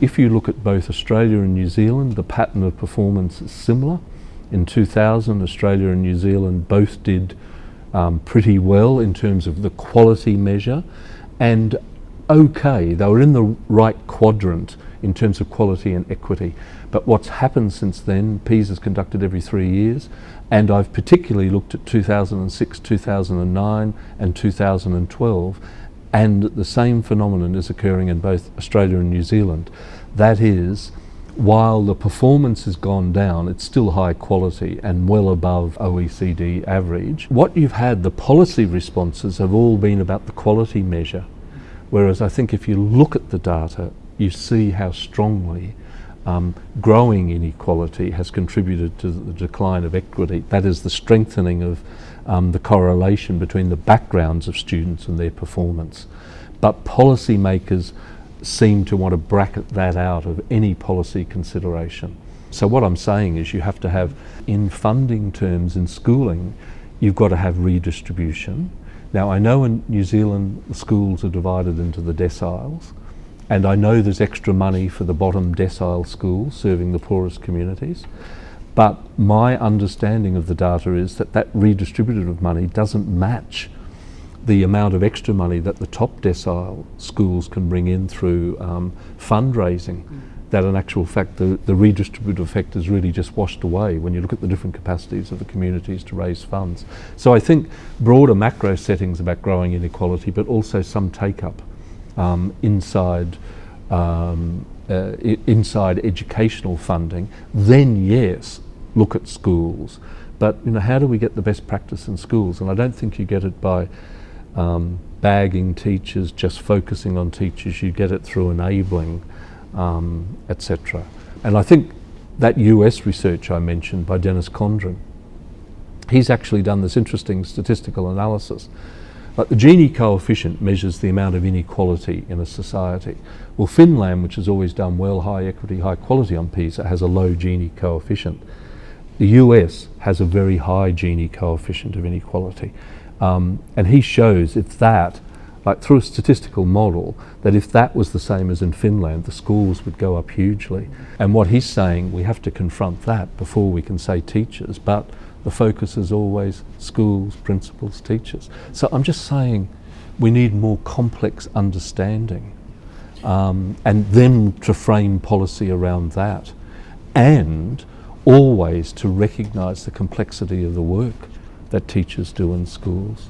if you look at both Australia and New Zealand, the pattern of performance is similar. In 2000, Australia and New Zealand both did pretty well in terms of the quality measure, and okay, they were in the right quadrant in terms of quality and equity. But what's happened since then, PISA is conducted every 3 years, and I've particularly looked at 2006, 2009 and 2012, and the same phenomenon is occurring in both Australia and New Zealand. That is, while the performance has gone down, it's still high quality and well above OECD average. What you've had, the policy responses have all been about the quality measure, whereas I think if you look at the data, you see how strongly growing inequality has contributed to the decline of equity. That is the strengthening of the correlation between the backgrounds of students and their performance. But policymakers seem to want to bracket that out of any policy consideration. So what I'm saying is you have to have, in funding terms in schooling, you've got to have redistribution. Now I know in New Zealand the schools are divided into the deciles, and I know there's extra money for the bottom decile schools serving the poorest communities, but my understanding of the data is that that redistributive money doesn't match the amount of extra money that the top decile schools can bring in through fundraising. That in actual fact the redistributive effect is really just washed away when you look at the different capacities of the communities to raise funds. So I think broader macro settings about growing inequality, but also some take-up inside educational funding, then yes, look at schools. But how do we get the best practice in schools? And I don't think you get it by bagging teachers, just focusing on teachers. You get it through enabling, etc. And I think that US research I mentioned by Dennis Condren, he's actually done this interesting statistical analysis. Like the Gini coefficient measures the amount of inequality in a society. Well, Finland, which has always done well, high equity, high quality on PISA, has a low Gini coefficient. The US has a very high Gini coefficient of inequality. And he shows if that, like through a statistical model, that if that was the same as in Finland, the schools would go up hugely. And what he's saying, we have to confront that before we can say teachers, but the focus is always schools, principals, teachers. So I'm just saying we need more complex understanding and then to frame policy around that, and always to recognise the complexity of the work that teachers do in schools.